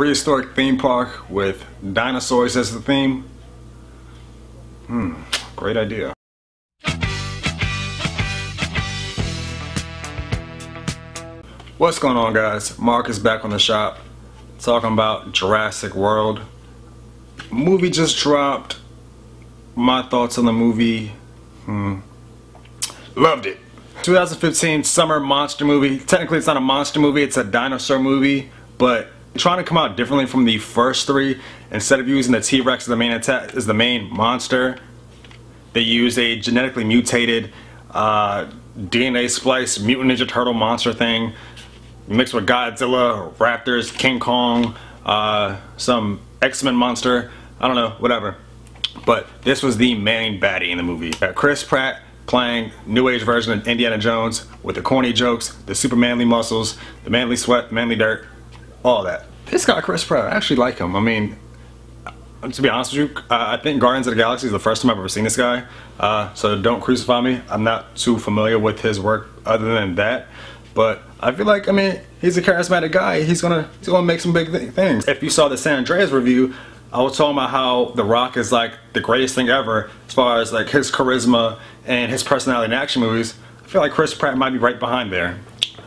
prehistoric theme park with dinosaurs as the theme. Great idea. What's going on, guys? Mark is back on the shop talking about Jurassic World. Movie just dropped. My thoughts on the movie. Loved it. 2015 summer monster movie. Technically it's not a monster movie, it's a dinosaur movie, but trying to come out differently from the first three. Instead of using the T-Rex as the main monster, they used a genetically mutated DNA splice mutant Ninja Turtle monster thing mixed with Godzilla, Raptors, King Kong, some X-Men monster, I don't know, whatever. But this was the main baddie in the movie. Chris Pratt playing new age version of Indiana Jones with the corny jokes, the super manly muscles, the manly sweat, manly dirt, all that. This guy Chris Pratt, I actually like him. I mean, to be honest with you, I think Guardians of the Galaxy is the first time I've ever seen this guy. So don't crucify me. I'm not too familiar with his work other than that. But I feel like, I mean, he's a charismatic guy. He's gonna make some big things. If you saw the San Andreas review, I was talking about how The Rock is like the greatest thing ever as far as like his charisma and his personality in action movies. I feel like Chris Pratt might be right behind there.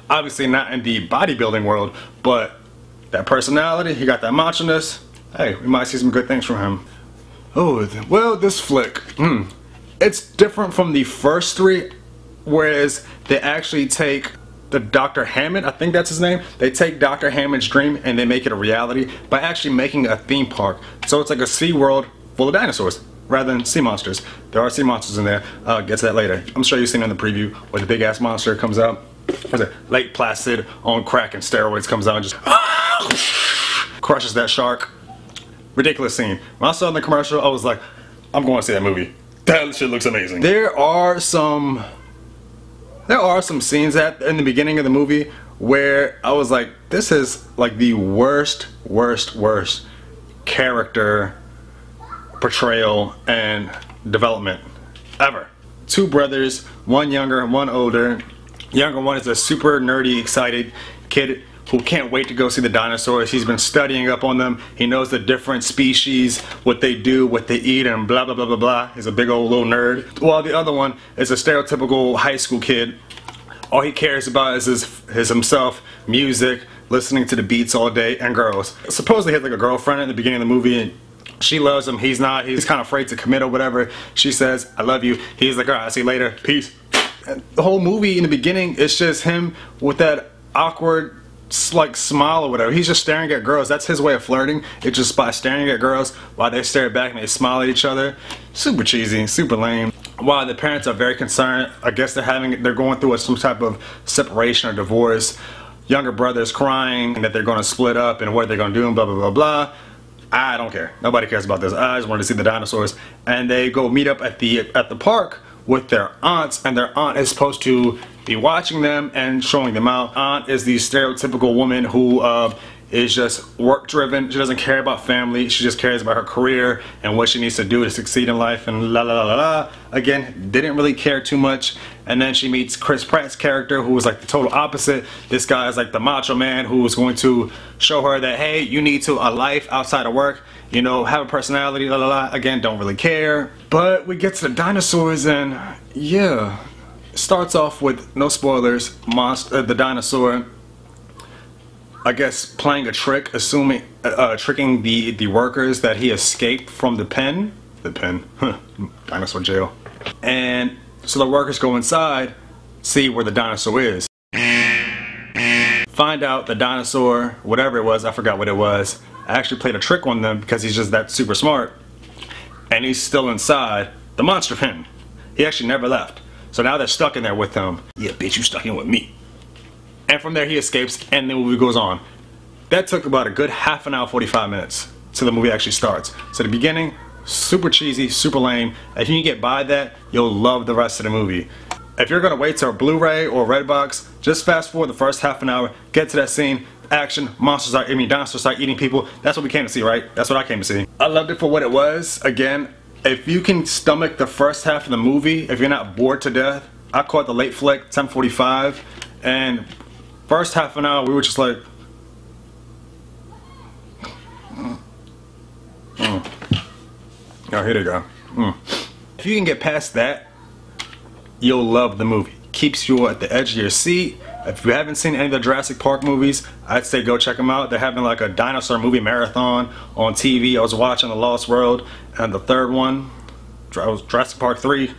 Obviously not in the bodybuilding world, but that personality, he got that macho-ness. Hey, we might see some good things from him. Oh, well, this flick, it's different from the first three, whereas they actually take the Dr. Hammond, I think that's his name, they take Dr. Hammond's dream and they make it a reality by actually making a theme park. So it's like a sea world full of dinosaurs rather than sea monsters. There are sea monsters in there. I'll get to that later. I'm sure you've seen it in the preview where the big ass monster comes out. What is it? Lake Placid on crack and steroids comes out and just crushes that shark. Ridiculous scene. When I saw it in the commercial, I was like, I'm going to see that movie. That shit looks amazing. There are some scenes in the beginning of the movie where I was like, this is like the worst character portrayal and development ever. Two brothers, one younger and one older. Younger one is a super nerdy, excited kid who can't wait to go see the dinosaurs. He's been studying up on them. He knows the different species, what they do, what they eat, and blah blah blah blah blah. He's a big old little nerd. While the other one is a stereotypical high school kid. All he cares about is his himself, music, listening to the beats all day, and girls. Supposedly he has like a girlfriend at the beginning of the movie, and she loves him. He's not. He's kind of afraid to commit or whatever. She says, I love you. He's like, alright, I'll see you later. Peace. And the whole movie in the beginning, it's just him with that awkward like smile or whatever. He's just staring at girls. That's his way of flirting. It's just by staring at girls while they stare back and they smile at each other. Super cheesy, super lame. While the parents are very concerned, I guess they're going through some type of separation or divorce. Younger brother's crying that they're going to split up and what they're going to do and blah blah blah blah. I don't care. Nobody cares about this. I just wanted to see the dinosaurs. And they go meet up at the park with their aunts, and their aunt is supposed to be watching them and showing them out. Aunt is the stereotypical woman who is just work driven. She doesn't care about family. She just cares about her career and what she needs to do to succeed in life and la la la la. Again, didn't really care too much. And then she meets Chris Pratt's character, who was like the total opposite. This guy is like the macho man who was going to show her that, hey, you need to a life outside of work. You know, have a personality, la la la. Again, don't really care. But we get to the dinosaurs and yeah. Starts off with, no spoilers, the dinosaur, I guess, playing a trick, tricking the workers that he escaped from the pen, dinosaur jail. And so the workers go inside, see where the dinosaur is. Find out the dinosaur, whatever it was, I forgot what it was, actually played a trick on them because he's just that super smart. And he's still inside the monster pen. He actually never left. So now they're stuck in there with him. Yeah, bitch, you stuck in with me. And from there he escapes and the movie goes on. That took about a good half an hour, 45 minutes till the movie actually starts. So the beginning, super cheesy, super lame. If you can get by that, you'll love the rest of the movie. If you're gonna wait till a Blu-ray or Redbox, just fast forward the first half an hour, get to that scene, action, dinosaurs start eating people. That's what we came to see, right? That's what I came to see. I loved it for what it was. Again, if you can stomach the first half of the movie, if you're not bored to death, I caught the late flick, 10:45, and first half an hour we were just like, Oh, here they go. If you can get past that, you'll love the movie. Keeps you at the edge of your seat. If you haven't seen any of the Jurassic Park movies, I'd say go check them out. They're having like a dinosaur movie marathon on TV. I was watching The Lost World and the third one, Jurassic Park 3,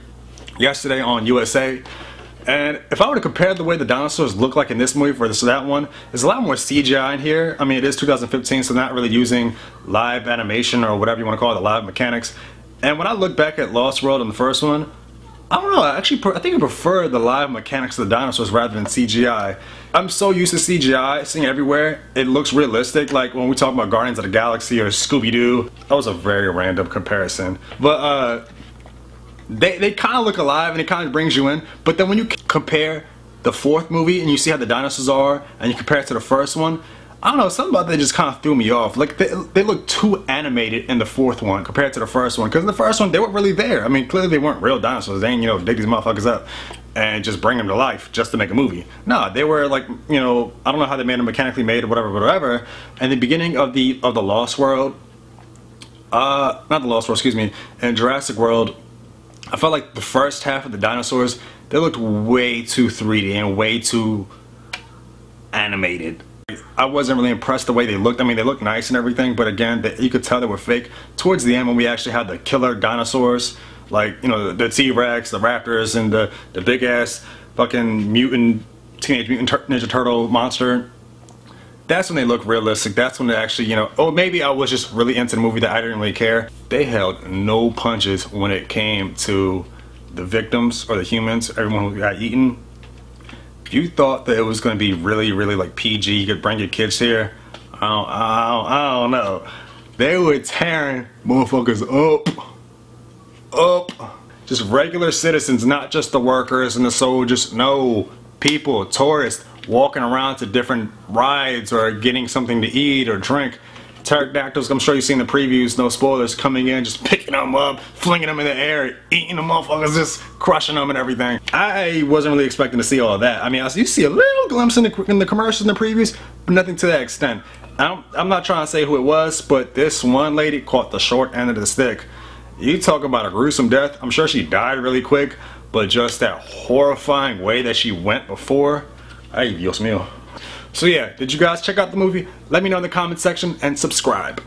yesterday on USA. And if I were to compare the way the dinosaurs look like in this movie versus that one, there's a lot more CGI in here. I mean, it is 2015, so not really using live animation or whatever you want to call it, the live mechanics. And when I look back at Lost World in the first one, I don't know, I think I prefer the live mechanics of the dinosaurs rather than CGI. I'm so used to CGI, seeing it everywhere, it looks realistic, like when we talk about Guardians of the Galaxy or Scooby-Doo. That was a very random comparison. But, they kind of look alive and it kind of brings you in, but then when you compare the fourth movie and you see how the dinosaurs are and you compare it to the first one, I don't know, something about that just kind of threw me off. Like they look too animated in the fourth one compared to the first one, because in the first one they weren't really there. I mean, clearly they weren't real dinosaurs. They ain't, you know, dig these motherfuckers up and just bring them to life just to make a movie. Nah, they were like, you know, I don't know how they made them mechanically made or whatever. And the beginning of the Lost World, not the Lost World, excuse me, in Jurassic World, I felt like the first half of the dinosaurs, they looked way too 3D and way too animated. I wasn't really impressed the way they looked. I mean, they looked nice and everything, but again, you could tell they were fake. Towards the end, when we actually had the killer dinosaurs, like, you know, the T-Rex, the Raptors, and the big-ass fucking Teenage Mutant Ninja Turtle monster, that's when they look realistic. That's when they actually, you know, oh, maybe I was just really into the movie that I didn't really care. They held no punches when it came to the victims or the humans, everyone who got eaten. If you thought that it was going to be really like PG, you could bring your kids here, I don't know. They were tearing motherfuckers up. Just regular citizens, not just the workers and the soldiers. No, people, tourists, walking around to different rides or getting something to eat or drink. Pterodactyls, I'm sure you've seen the previews, no spoilers, coming in, just picking them up, flinging them in the air, eating the motherfuckers, just crushing them and everything. I wasn't really expecting to see all of that. I mean, you see a little glimpse in the commercials and the previews, but nothing to that extent. I'm not trying to say who it was, but this one lady caught the short end of the stick. You talk about a gruesome death. I'm sure she died really quick, but just that horrifying way that she went before, ay, Dios mío. So yeah, did you guys check out the movie? Let me know in the comment section and subscribe.